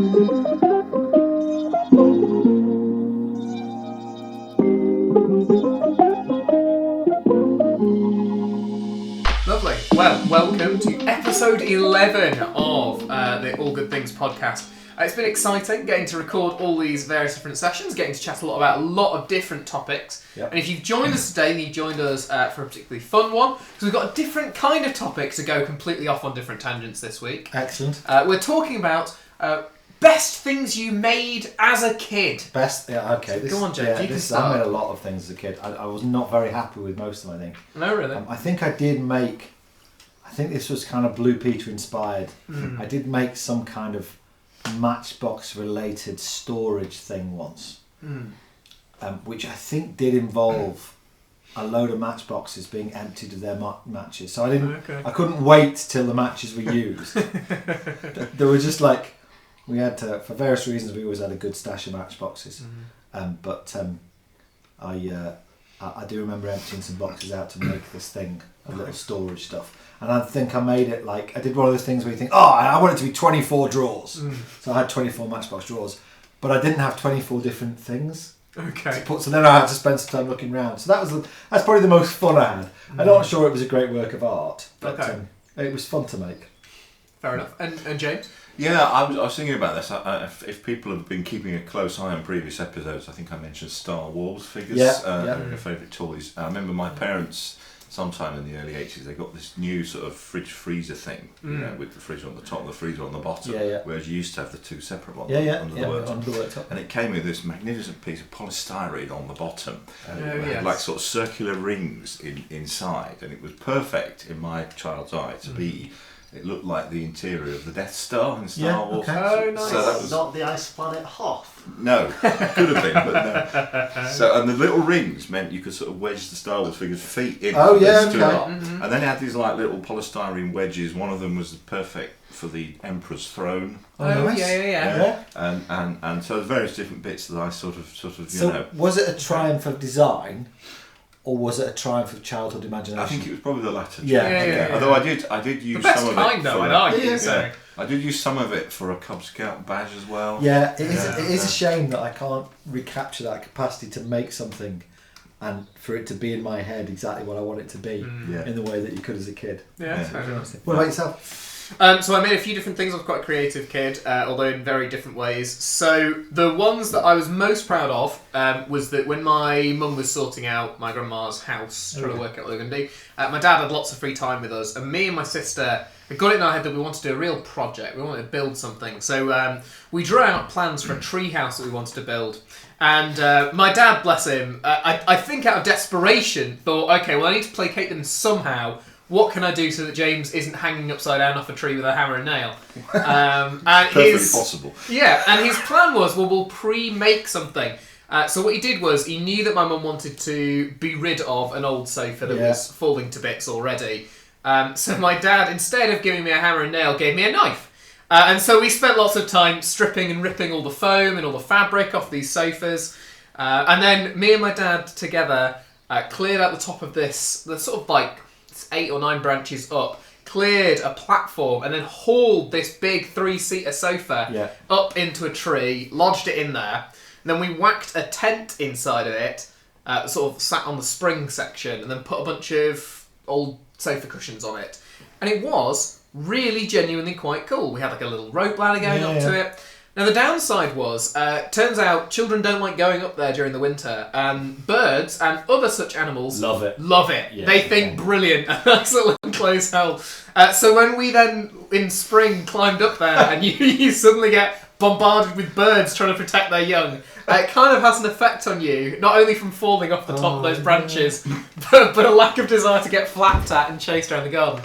Lovely. Well, welcome to episode 11 of the All Good Things podcast. It's been exciting getting to record all these various different sessions, getting to chat a lot about a lot of different topics. Yep. And if you've joined us today, then you've joined us for a particularly fun one, because we've got a different kind of topic to go completely off on different tangents this week. Excellent. We're talking about best things you made as a kid. Okay. Go on, James, you can start. I made a lot of things as a kid. I was not very happy with most of them, I think. No, really? I think I did make... I think this was kind of Blue Peter inspired. I did make some kind of Matchbox related storage thing once, which I think did involve a load of matchboxes being emptied of their matches. So I couldn't wait till the matches were used. They were just like, we had to, for various reasons, we always had a good stash of matchboxes. But I do remember emptying some boxes out to make this thing of little storage stuff. And I think I made it like, I did one of those things where you think, I want it to be 24 drawers. So I had 24 Matchbox drawers. But I didn't have 24 different things to put, so then I had to spend some time looking around. So that's probably the most fun I had. I'm not sure it was a great work of art, but it was fun to make. Fair enough. And James? Yeah, I was thinking about this. If people have been keeping a close eye on previous episodes, I think I mentioned Star Wars figures, my favourite toys. I remember my parents, sometime in the early 80s, they got this new sort of fridge freezer thing, you know, with the fridge on the top and the freezer on the bottom, whereas you used to have the two separate ones under the worktop. And it came with this magnificent piece of polystyrene on the bottom, had like sort of circular rings inside, and it was perfect in my child's eye to be. It looked like the interior of the Death Star in Star Wars. Oh, nice. So that was not the ice planet Hoth. No, could have been, but no. So, and the little rings meant you could sort of wedge the Star Wars figure's feet in. Oh, yeah, And then it had these like little polystyrene wedges. One of them was perfect for the Emperor's throne. Oh, nice. Yeah. And so there's various different bits that I sort of So was it a triumph of design? Or was it a triumph of childhood imagination? I think it was probably the latter. Yeah. Although I did use the best some of kind, it. Though, I'd argue. I did use some of it for a Cub Scout badge as well. Yeah, it is a shame that I can't recapture that capacity to make something and for it to be in my head exactly what I want it to be in the way that you could as a kid. Yeah. Fair enough. What about yourself? So I made a few different things. I was quite a creative kid, although in very different ways. So the ones that I was most proud of was that when my mum was sorting out my grandma's house, trying to work out what they were going to do, my dad had lots of free time with us, and me and my sister had got it in our head that we wanted to do a real project. We wanted to build something. So we drew out plans for a tree house that we wanted to build. And my dad, bless him, I think out of desperation, thought, okay, well, I need to placate them somehow. What can I do so that James isn't hanging upside down off a tree with a hammer and nail? And perfectly possible. Yeah, and his plan was, we'll pre-make something. So what he did was, he knew that my mum wanted to be rid of an old sofa that was falling to bits already. So my dad, instead of giving me a hammer and nail, gave me a knife. And so we spent lots of time stripping and ripping all the foam and all the fabric off these sofas. And then me and my dad together cleared out the top of the sort of like 8 or 9 branches up, cleared a platform, and then hauled this big 3-seater sofa up into a tree, lodged it in there. And then we whacked a tent inside of it, sort of sat on the spring section, and then put a bunch of old sofa cushions on it. And it was really genuinely quite cool. We had like a little rope ladder going up to it. Now the downside was, turns out children don't like going up there during the winter, and birds and other such animals love it. Yeah, they think brilliant, a nice little enclosed hell. So when we then in spring climbed up there, and you suddenly get bombarded with birds trying to protect their young, it kind of has an effect on you, not only from falling off the top of those branches, but a lack of desire to get flapped at and chased around the garden.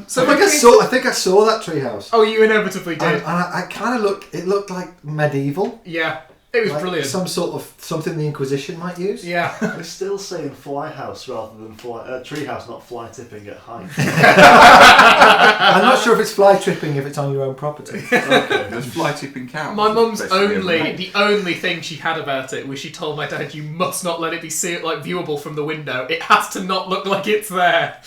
So I think I saw that treehouse. Oh, you inevitably did. And I kind of looked like medieval. Yeah, it was brilliant. Some sort of something the Inquisition might use. Yeah. We're still saying fly house rather than tree house, not fly tipping at height. I'm not sure if it's fly tripping if it's on your own property. Okay. Does fly tipping count? My mum's the only thing she had about it was she told my dad, you must not let it be viewable from the window. It has to not look like it's there.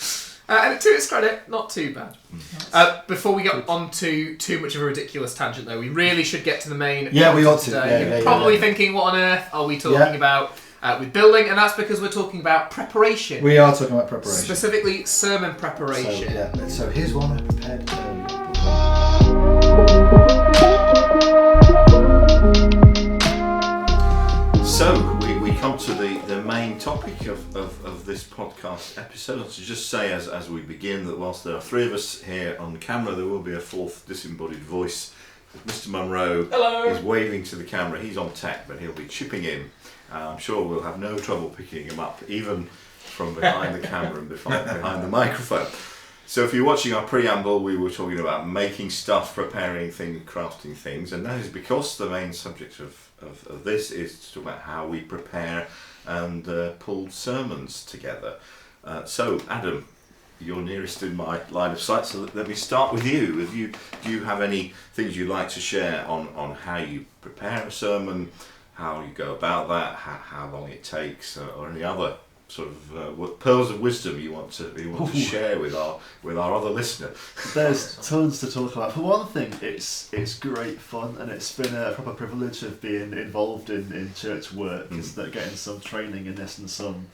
And to its credit, not too bad. Before we get on to too much of a ridiculous tangent, though, we really should get to the main. Yeah, we ought to. Today. You're probably thinking, what on earth are we talking about with building? And that's because we're talking about preparation. We are talking about preparation. Specifically, sermon preparation. So here's one I prepared earlier. So we come to the main topic of this podcast episode. To just say as we begin that whilst there are three of us here on the camera, there will be a fourth disembodied voice. Mr. Munro is waving to the camera. He's on tech, but he'll be chipping in. I'm sure we'll have no trouble picking him up, even from behind the camera and behind the microphone. So if you're watching our preamble, we were talking about making stuff, preparing things, crafting things, and that is because the main subject of this is to talk about how we prepare and pull sermons together. So Adam, you're nearest in my line of sight, so let me start with you. Do you have any things you'd like to share on how you prepare a sermon, how you go about that, how long it takes, or any other sort of pearls of wisdom you want to share with our other listener? There's tons to talk about. For one thing, it's great fun, and it's been a proper privilege of being involved in church work. Is that getting some training in this and some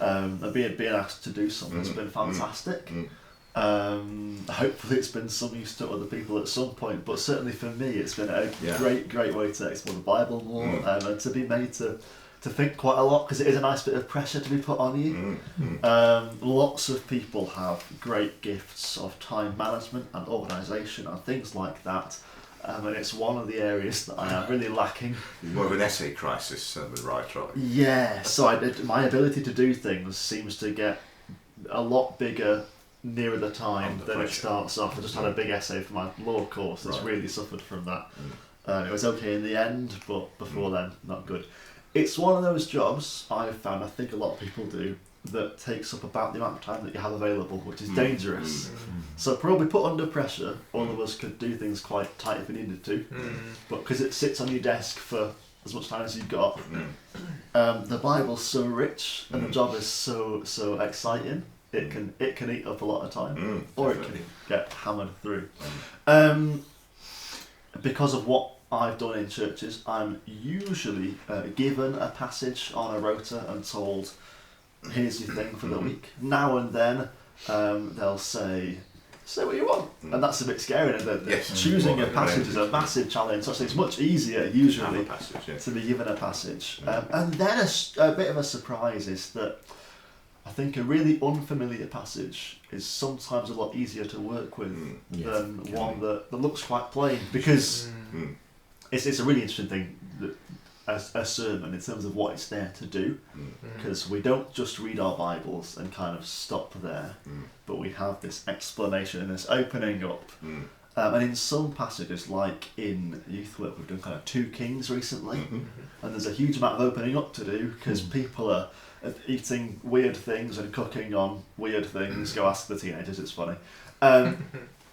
and being asked to do something has been fantastic. Hopefully it's been some use to other people at some point, but certainly for me it's been a great way to explore the Bible more and to be made to think quite a lot, because it is a nice bit of pressure to be put on you. Lots of people have great gifts of time management and organisation and things like that, and it's one of the areas that I am really lacking. You're more of an essay crisis writer. Yeah, so my ability to do things seems to get a lot bigger nearer the time than it starts off. I just had a big essay for my law course that's really suffered from that. It was okay in the end, but before then, not good. It's one of those jobs I've found, I think a lot of people do, that takes up about the amount of time that you have available, which is dangerous. So probably put under pressure, all of us could do things quite tight if we needed to, but because it sits on your desk for as much time as you've got, the Bible's so rich and the job is so exciting, it can eat up a lot of time, or it can get hammered through. Because of what I've done in churches, I'm usually given a passage on a rota and told, here's your thing for the week. Now and then they'll say what you want, and that's a bit scary. Choosing a passage is a massive challenge, so it's much easier usually to be given a passage. And then a bit of a surprise is that I think a really unfamiliar passage is sometimes a lot easier to work with than one that looks quite plain, because it's a really interesting thing, a sermon, in terms of what it's there to do, because we don't just read our Bibles and kind of stop there, but we have this explanation and this opening up. And in some passages, like in youth work, we've done kind of 2 Kings recently, and there's a huge amount of opening up to do, because people are eating weird things and cooking on weird things. Go ask the teenagers, it's funny.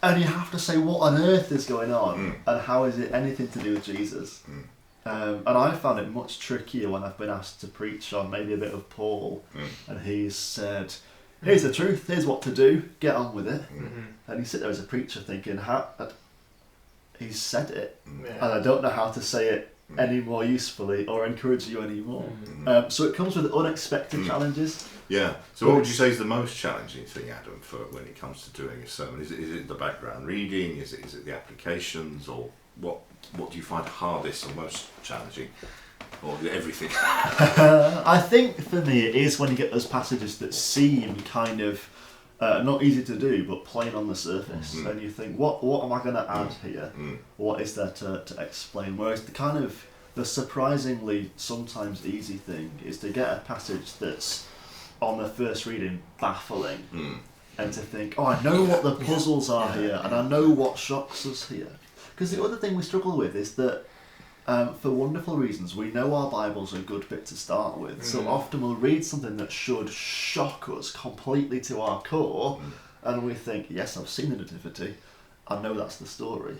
And you have to say, what on earth is going on, and how is it anything to do with Jesus? And I found it much trickier when I've been asked to preach on maybe a bit of Paul, and he's said, here's the truth, here's what to do, get on with it. And you sit there as a preacher thinking, he's said it, and I don't know how to say it any more usefully or encourage you anymore. So it comes with unexpected challenges. Yeah. So what would you say is the most challenging thing, Adam, for when it comes to doing a sermon? Is it the background reading? Is it the applications? Or what do you find hardest or most challenging? Or everything? I think for me it is when you get those passages that seem kind of not easy to do, but plain on the surface, and you think, what am I going to add here? What is there to explain? Whereas the surprisingly sometimes easy thing is to get a passage that's on the first reading baffling, and to think, I know what the puzzles are here, and I know what shocks us here. Because the other thing we struggle with is that for wonderful reasons, we know our Bible's a good bit to start with. So often we'll read something that should shock us completely to our core, and we think, yes, I've seen the Nativity, I know that's the story.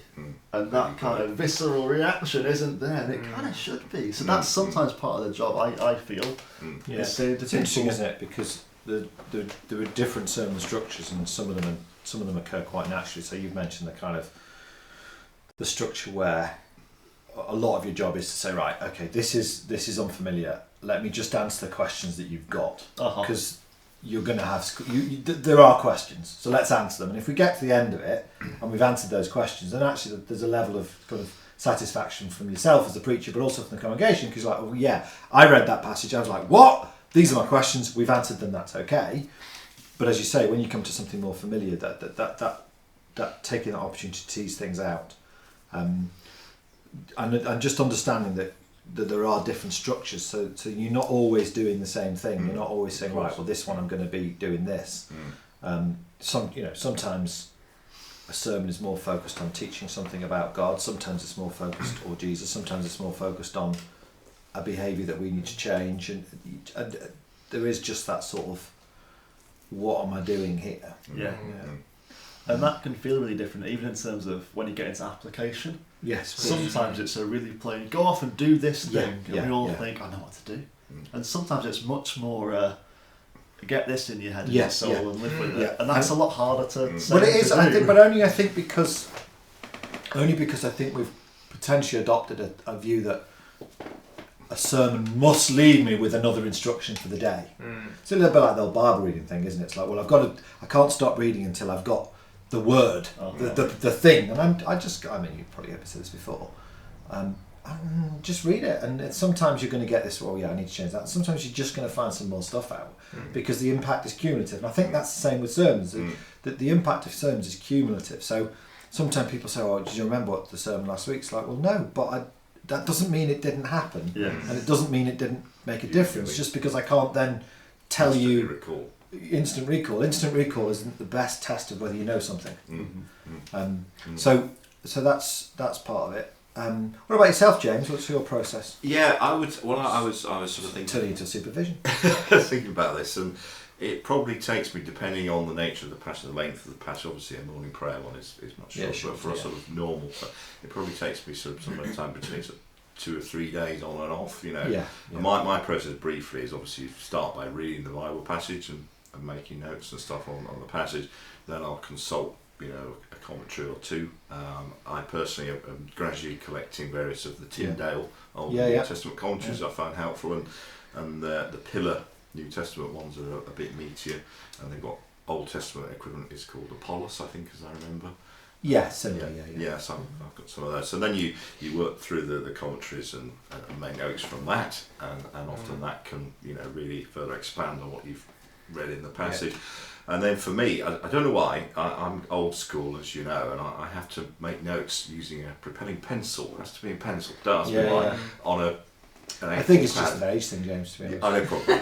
And that kind of visceral reaction isn't there, and it kind of should be. So that's sometimes part of the job, I feel. It's interesting, isn't it? Because there are different sermon structures, and some of them occur quite naturally. So you've mentioned the structure where a lot of your job is to say, right, okay, this is unfamiliar. Let me just answer the questions that you've got, because you're going to have there are questions, so let's answer them. And if we get to the end of it and we've answered those questions, then actually there's a level of kind of satisfaction from yourself as the preacher, but also from the congregation, because like, oh yeah, I read that passage, I was like, what? These are my questions. We've answered them. That's okay. But as you say, when you come to something more familiar, that taking that opportunity to tease things out, and just understanding that there are different structures, so you're not always doing the same thing. You're not always saying, right, well, this one I'm going to be doing this. Sometimes a sermon is more focused on teaching something about God. Sometimes it's more focused or Jesus. Sometimes it's more focused on a behaviour that we need to change, and there is just that sort of, what am I doing here? Yeah. And that can feel really different, even in terms of when you get into application. Yes. Sometimes it's a really plain, go off and do this thing, and we all think, I know what to do. And sometimes it's much more, get this in your head and your soul and live with it. And that's a lot harder to say. Well, it is, I think, but only because I think we've potentially adopted a view that a sermon must leave me with another instruction for the day. It's a little bit like the old Bible reading thing, isn't it? It's like, well, I can't stop reading until I've got the word, the thing. And I mean, you've probably ever said this before. Just read it, and sometimes you're going to get this, well, yeah, I need to change that. Sometimes you're just going to find some more stuff out, because the impact is cumulative. And I think that's the same with sermons, that the impact of sermons is cumulative. So sometimes people say, oh, did you remember what the sermon last week's like? Well, no, but that doesn't mean it didn't happen, and it doesn't mean it didn't make a difference, just because I can't then tell you... Instant recall isn't the best test of whether you know something. So that's part of it. What about yourself, James? What's your process? Yeah, I was sort of thinking, turning into supervision. thinking about this, and it probably takes me, depending on the nature of the passage, the length of the passage. Obviously, a morning prayer one is much shorter, but for a sort of normal, it probably takes me sort of somewhere time between 2 or 3 days on and off. And my process briefly is obviously you start by reading the Bible passage and making notes and stuff on the passage. Then I'll consult a commentary or two. I personally am gradually collecting various of the Tyndale Old New Testament commentaries I find helpful, and the Pillar New Testament ones are a bit meatier, and they've got Old Testament equivalent is called Apollos, I think, as I remember. Yeah, so I've got some of those. So then you work through the commentaries and make notes from that, and often that can really further expand on what you've read in the passage. And then for me, I don't know why, I'm old school, as you know, and I have to make notes using a propelling pencil. It has to be in pencil. On an I think it's just an age thing, James, to be honest. I know, probably,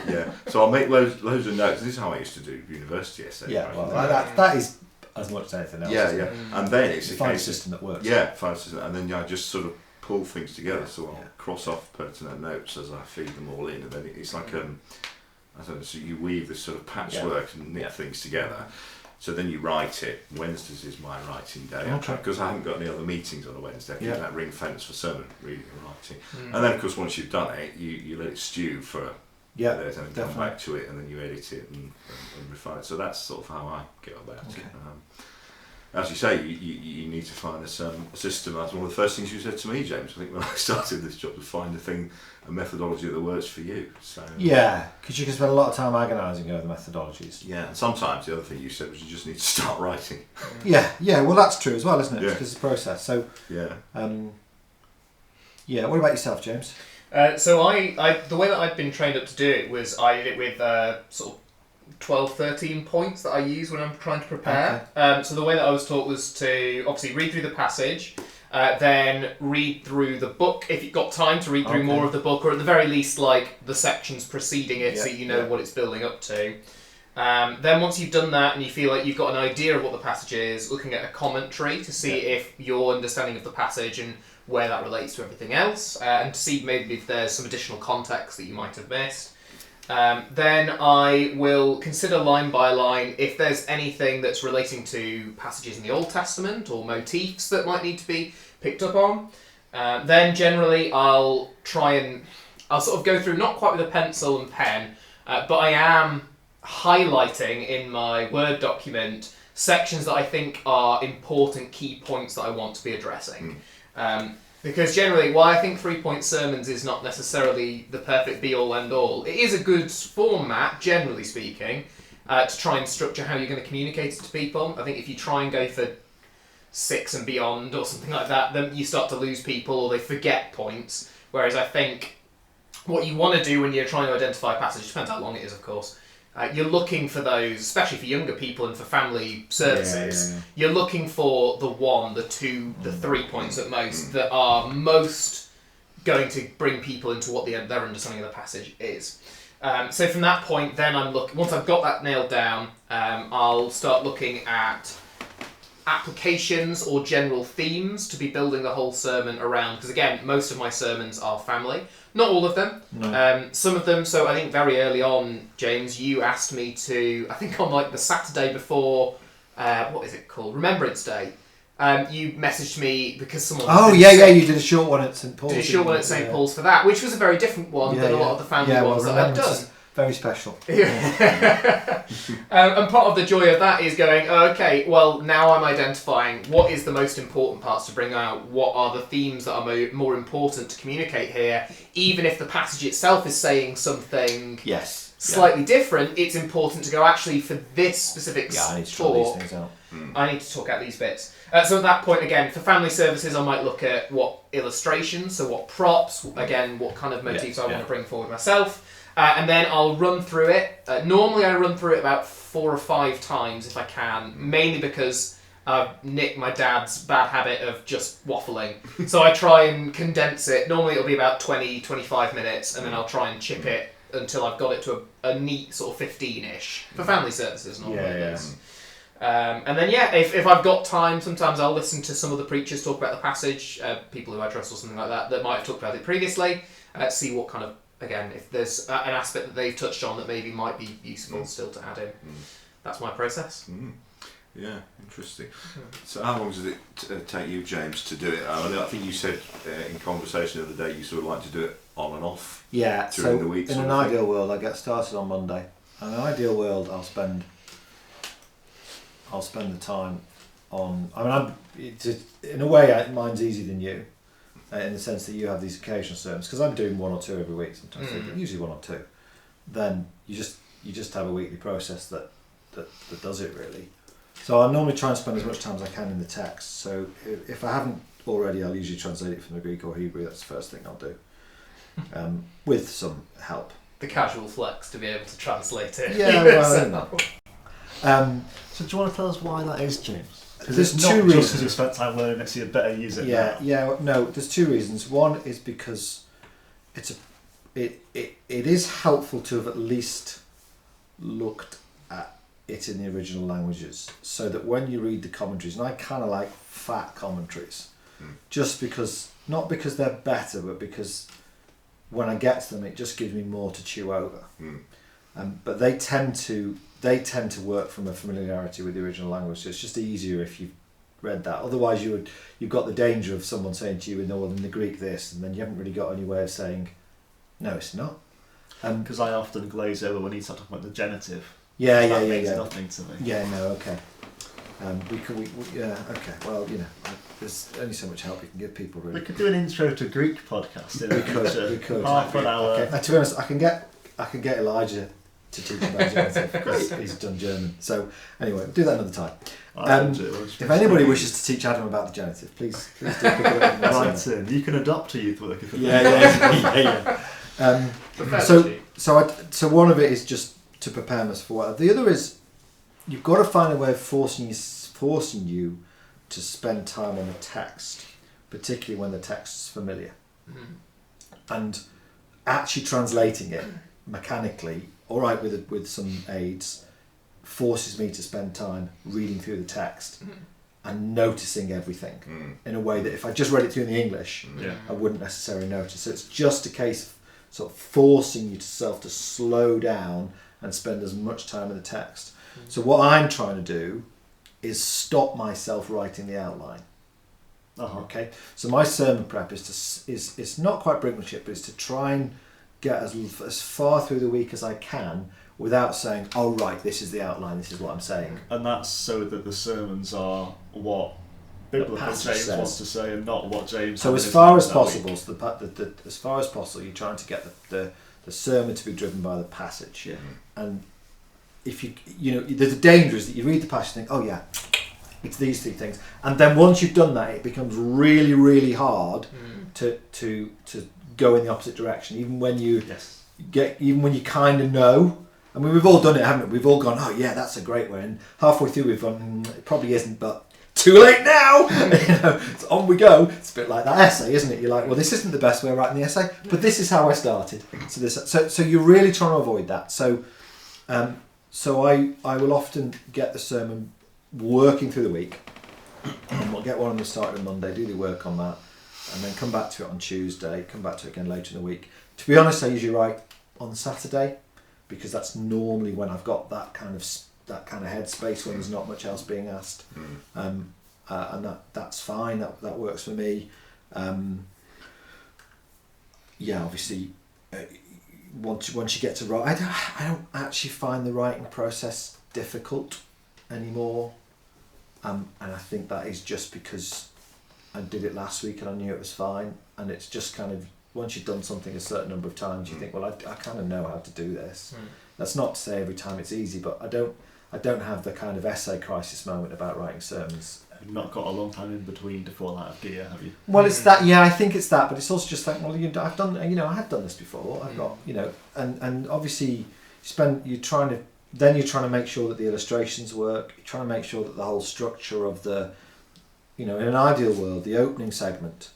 So I'll make loads of notes. This is how I used to do university essays. That is as much as anything else. And then it's a case system that works. Find a system, and then I just sort of pull things together. So I'll cross off pertinent notes as I feed them all in, and then it's like I don't know, so you weave this sort of patchwork and knit things together. So then you write it. Wednesdays is my writing day, because I haven't got any other meetings on a Wednesday. I keep that ring fence for sermon reading and writing. And then, of course, once you've done it, you let it stew for days, and then come back to it, and then you edit it and refine it. So that's sort of how I get about it. As you say, you need to find a system. That's one of the first things you said to me, James. I think when I started this job, to find a methodology that works for you. So because you can spend a lot of time agonising over the methodologies. Yeah, and sometimes the other thing you said was you just need to start writing. Well, that's true as well, isn't it? Because it's a process. So what about yourself, James? So I the way that I'd been trained up to do it was I did it with sort of 12, 13 points that I use when I'm trying to prepare. So the way that I was taught was to obviously read through the passage, then read through the book if you've got time to read through more of the book, or at the very least like the sections preceding it, so you know what it's building up to. Then once you've done that and you feel like you've got an idea of what the passage is, looking at a commentary to see if your understanding of the passage and where that relates to everything else, and to see maybe if there's some additional context that you might have missed. Then I will consider line by line if there's anything that's relating to passages in the Old Testament or motifs that might need to be picked up on. Then generally I'll sort of go through, not quite with a pencil and pen, but I am highlighting in my Word document sections that I think are important key points that I want to be addressing. Because generally, why I think 3-point sermons is not necessarily the perfect be-all, end-all. It is a good format, generally speaking, to try and structure how you're going to communicate it to people. I think if you try and go for 6 and beyond or something like that, then you start to lose people or they forget points. Whereas I think what you want to do when you're trying to identify a passage, depends how long it is, of course, you're looking for those, especially for younger people and for family services, you're looking for the 1, the 2, the 3 points at most that are most going to bring people into what their understanding of the passage is. So from that point, then once I've got that nailed down, I'll start looking at applications or general themes to be building the whole sermon around, because again, most of my sermons are family. Not all of them. No. Some of them, so I think very early on, James, you asked me to, I think on like the Saturday before, what is it called? Remembrance Day. You messaged me because someone... you did a short one at St Paul's. Did a short one at St Paul's for that, which was a very different one than a lot of the family ones that I've done. Very special. And part of the joy of that is going, okay, well, now I'm identifying what is the most important parts to bring out, what are the themes that are more important to communicate here, even if the passage itself is saying something slightly different, it's important to go, actually, for this specific I need to try these things out. I need to talk out these bits. So at that point, again, for family services, I might look at what illustrations, so what props, again, what kind of motifs I want to bring forward myself. And then I'll run through it. Normally I run through it about 4 or 5 times if I can, mainly because I've nicked my dad's bad habit of just waffling. So I try and condense it. Normally it'll be about 20-25 minutes, and then I'll try and chip it until I've got it to a neat sort of 15-ish. For family services, normally it is. And then if I've got time, sometimes I'll listen to some of the preachers talk about the passage, people who I trust or something like that might have talked about it previously, see what kind of, again, if there's an aspect that they've touched on that maybe might be useful still to add in. That's my process. Yeah, interesting. So how long does it take you, James, to do it? I think you said in conversation the other day you sort of like to do it on and off during the week. In an ideal world, I get started on Monday. In an ideal world, I'll spend the time on... in a way, mine's easier than you. In the sense that you have these occasional sermons, because I'm doing 1 or 2 every week sometimes, but usually 1 or 2. Then you just have a weekly process that does it really. So I normally try and spend as much time as I can in the text. So if I haven't already, I'll usually translate it from the Greek or Hebrew. That's the first thing I'll do, with some help. The casual flex to be able to translate it. Yeah, well, so do you want to tell us why that is, James? Because there's it's two not reasons. just because you spent time learning it, so you better use it now. No, there's 2 reasons. One is because it is helpful to have at least looked at it in the original languages, so that when you read the commentaries, and I kind of like fat commentaries, just because, not because they're better, but because when I get to them, it just gives me more to chew over. But they tend to work from a familiarity with the original language, so it's just easier if you've read that. Otherwise you've got the danger of someone saying to you in the Greek this, and then you haven't really got any way of saying no, it's not. Because I often glaze over when you start talking about the genitive. That means nothing to me. Okay. Okay. Well, there's only so much help you can give people, really. We could do an intro to Greek podcast. We could. Half an hour. Okay. To be honest, I can get Elijah to teach about genitive because he's done German. So anyway, we'll do that another time. If anybody wishes to teach Adam about the genitive, please do pick it up. Right in. You can adopt a youth worker. Yeah. So one of it is just to prepare us for what. The other is you've got to find a way of forcing you to spend time on the text, particularly when the text is familiar, and actually translating it mechanically, all right, with some aids, forces me to spend time reading through the text and noticing everything in a way that if I just read it through in the English, I wouldn't necessarily notice. So it's just a case of sort of forcing yourself to slow down and spend as much time in the text. So what I'm trying to do is stop myself writing the outline. Okay, so my sermon prep is not quite brinkmanship, but it's to try and get as far through the week as I can without saying, oh right, this is the outline, this is what I'm saying. And that's so that the sermons are what biblical James says. wants to say, and not what James. So as far as possible, as far as possible, you're trying to get the sermon to be driven by the passage. Yeah. And if there's a danger is that you read the passage and think, oh yeah, it's these three things, and then once you've done that, it becomes really, really hard to go in the opposite direction, even when you kind of know. I mean, we've all done it, haven't we? We've all gone, oh yeah, that's a great way, and halfway through we've gone, it probably isn't, but too late now. So on we go. It's a bit like that essay, isn't it? You're like, well, this isn't the best way of writing the essay, but this is how I started. So you're really trying to avoid that. So I will often get the sermon working through the week, and we'll get one on the start on Monday, do the work on that, and then come back to it on Tuesday, come back to it again later in the week. To be honest, I usually write on Saturday, because that's normally when I've got that kind of headspace when there's not much else being asked, and that's fine. That works for me. Obviously, once you get to write, I don't actually find the writing process difficult anymore, and I think that is just because I did it last week and I knew it was fine, and it's just kind of, once you've done something a certain number of times, you think, well, I kind of know how to do this. That's not to say every time it's easy, but I don't have the kind of essay crisis moment about writing sermons. You've not got a long time in between to fall out of gear, have you? Well, it's that. Yeah, I think it's that, but it's also just like, well, I've done. I have done this before. I've got, and obviously you're trying to make sure that the illustrations work. You're trying to make sure that the whole structure of the, in an ideal world, the opening segment,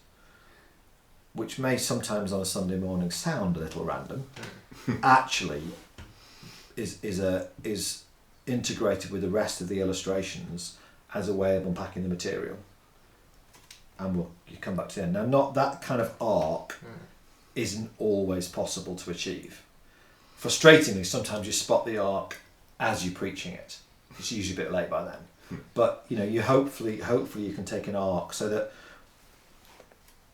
which may sometimes on a Sunday morning sound a little random, actually is integrated with the rest of the illustrations as a way of unpacking the material. And you come back to the end. Now, not that kind of arc isn't always possible to achieve. Frustratingly, sometimes you spot the arc as you're preaching it. It's usually a bit late by then. But you hopefully you can take an arc so that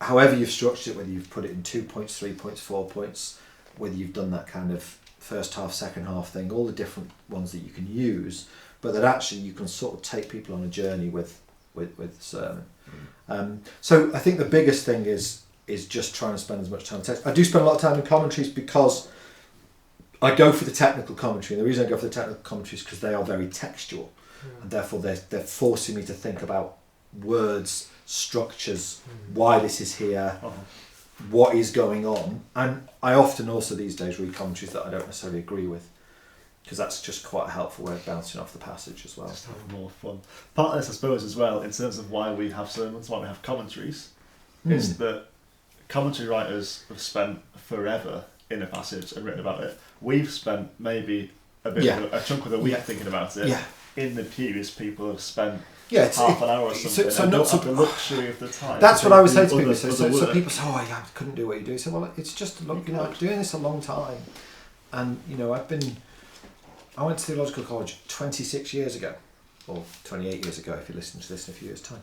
however you've structured it, whether you've put it in 2 points, 3 points, 4 points, whether you've done that kind of first half, second half thing, all the different ones that you can use, but that actually you can sort of take people on a journey with the sermon. So I think the biggest thing is just trying to spend as much time on text. I do spend a lot of time in commentaries because I go for the technical commentary, and the reason I go for the technical commentary is because they are very textual, and therefore they're forcing me to think about words, structures, why this is here, what is going on. And I often also these days read commentaries that I don't necessarily agree with, because that's just quite a helpful way of bouncing off the passage as well. Just having more fun. Part of this, I suppose, as well, in terms of why we have sermons, why we have commentaries, is that commentary writers have spent forever in a passage and written about it. We've spent maybe a chunk of the week thinking about it. In the pews, people have spent half an hour or something. So not have the luxury of the time. That's what I would say to people. So people say, "Oh, I couldn't do what you do." So well, it's just I'm doing this a long time, and I went to theological college 26 years ago, or 28 years ago if you listen to this in a few years' time,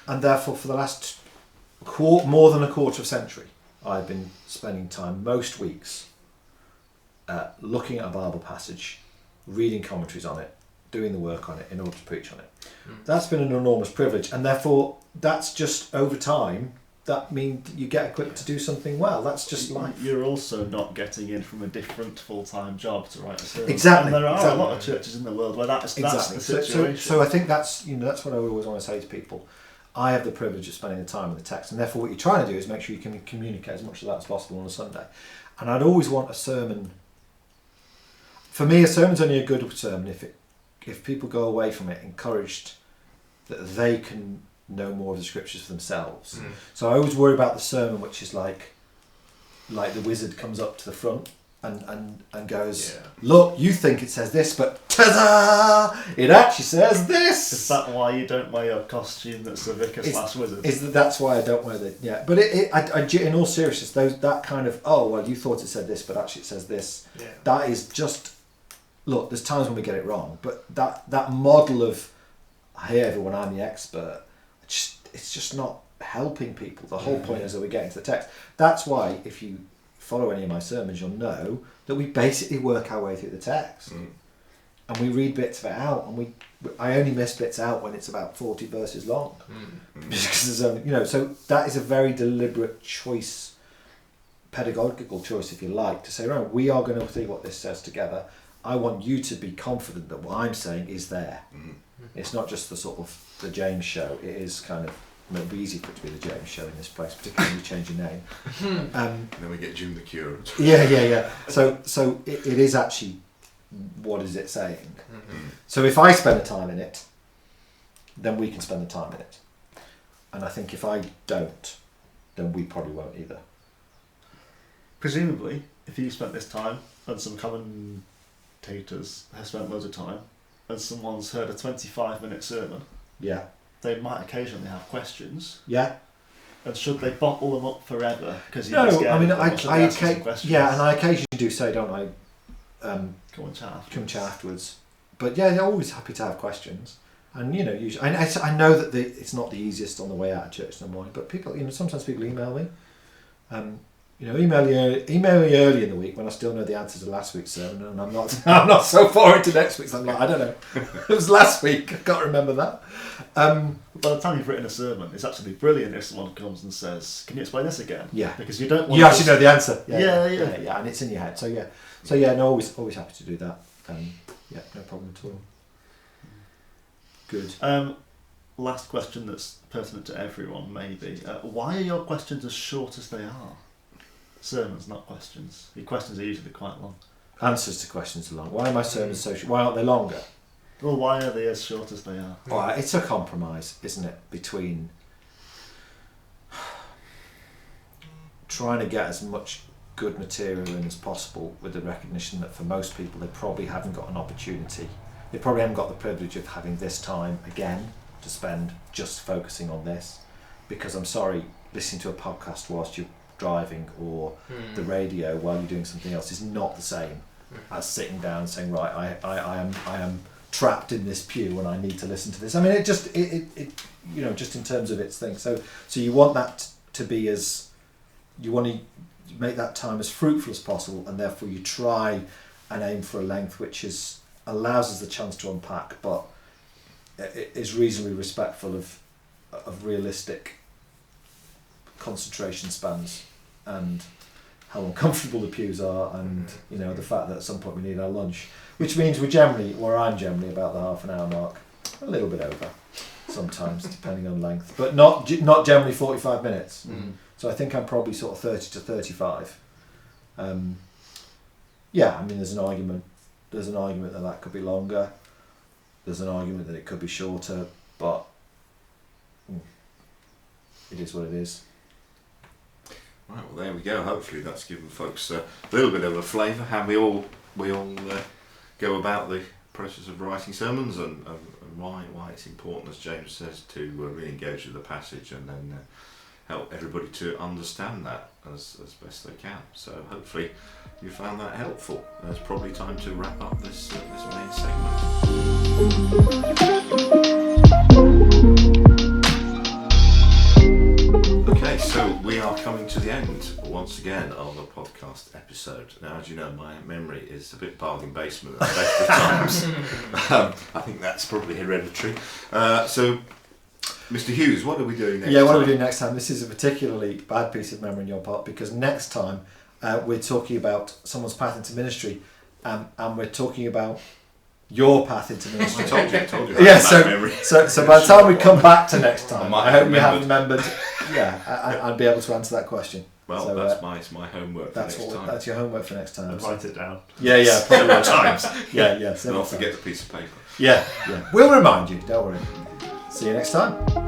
and therefore for the last more than a quarter of a century, I've been spending time most weeks looking at a Bible passage, reading commentaries on it, doing the work on it in order to preach on it. That's been an enormous privilege, and therefore that's just over time. That means you get equipped to do something well. That's just life. You're also not getting in from a different full-time job to write a sermon. Exactly. And there are a lot of churches in the world where that's the situation. So I think that's what I always want to say to people. I have the privilege of spending the time with the text, and therefore what you're trying to do is make sure you can communicate as much of that as possible on a Sunday. And I'd always want a sermon. For me, a sermon's only a good sermon if people go away from it encouraged that they can know more of the scriptures for themselves. So I always worry about the sermon which is like the wizard comes up to the front and goes, look, you think it says this, but ta-da! It actually says this. Is that why you don't wear your costume that's a vicar / wizard? That's why I don't wear the But I in all seriousness, that kind of you thought it said this, but actually it says this. That is just there's times when we get it wrong, but that model of hey everyone, I'm the expert. It's just not helping people. The whole point is that we get into the text. That's why if you follow any of my sermons, you'll know that we basically work our way through the text. And we read bits of it out, and I only miss bits out when it's about 40 verses long. Because there's only, so that is a very deliberate choice, pedagogical choice, if you like, to say, right, we are going to see what this says together. I want you to be confident that what I'm saying is there. It's not just the sort of the James show. It is kind of, it'd be easy for it to be the James show in this place, particularly when you change your name. And then we get Jim the Cure. Yeah. So it is actually, what is it saying? So if I spend the time in it, then we can spend the time in it. And I think if I don't, then we probably won't either. Presumably, if you spent this time and some commentators have spent loads of time and someone's heard a 25-minute sermon, Yeah. they might occasionally have questions. Yeah. And should they bottle them up forever? Because No, I mean, I and I occasionally do say, don't I, come and chat. come chat afterwards. But yeah, they're always happy to have questions. And usually, I know that it's not the easiest on the way out of church in the morning, but people, sometimes people email me. Email me early in the week when I still know the answer to last week's sermon, and I'm not so far into next week's. I'm like, I don't know. It was last week. I can't remember that. By the time you've written a sermon, it's actually brilliant if someone comes and says, "Can you explain this again?" Yeah, because you don't want you actually know the answer. Yeah, and it's in your head. So yeah, no, always happy to do that. No problem at all. Good. Last question that's pertinent to everyone, maybe. Why are your questions as short as they are? Sermons, not questions. Your questions are usually quite long. Answers to questions are long. Why are my sermons so short? Why aren't they longer? Well, why are they as short as they are? Well, it's a compromise, isn't it, between trying to get as much good material in as possible with the recognition that for most people they probably haven't got an opportunity. They probably haven't got the privilege of having this time again to spend just focusing on this. Because I'm sorry, listening to a podcast whilst you're driving or the radio while you're doing something else is not the same as sitting down and saying, right, I am trapped in this pew and I need to listen to this. I mean, it just in terms of its thing. So you want that to be you want to make that time as fruitful as possible, and therefore you try and aim for a length which allows us the chance to unpack, but it is reasonably respectful of realistic concentration spans and how uncomfortable the pews are, and the fact that at some point we need our lunch, which means I'm generally about the half an hour mark, a little bit over sometimes depending on length, but not generally 45 minutes. So I think I'm probably sort of 30 to 35. I mean, there's an argument that could be longer, there's an argument that it could be shorter, but it is what it is. Right, well there we go. Hopefully that's given folks a little bit of a flavour how we all go about the process of writing sermons and why it's important, as James says, to really engage with the passage and then help everybody to understand that as best they can. So hopefully you found that helpful. It's probably time to wrap up this main segment. Okay, so we are coming to the end once again of a podcast episode. Now, as you know, my memory is a bit bargain basement at the best of times. I think that's probably hereditary. So, Mr. Hughes, what are we doing next time? What are we doing next time? This is a particularly bad piece of memory on your part, because next time we're talking about someone's path into ministry, and we're talking about your path into ministry. I told you. Yeah, so by the time we come back to next time, I hope you have remembered. I'd be able to answer that question. Well, so, that's my homework for next time. That's your homework for next time. Write it down. Yeah, probably times. Yeah. Don't forget the piece of paper. Yeah. We'll remind you. Don't worry. See you next time.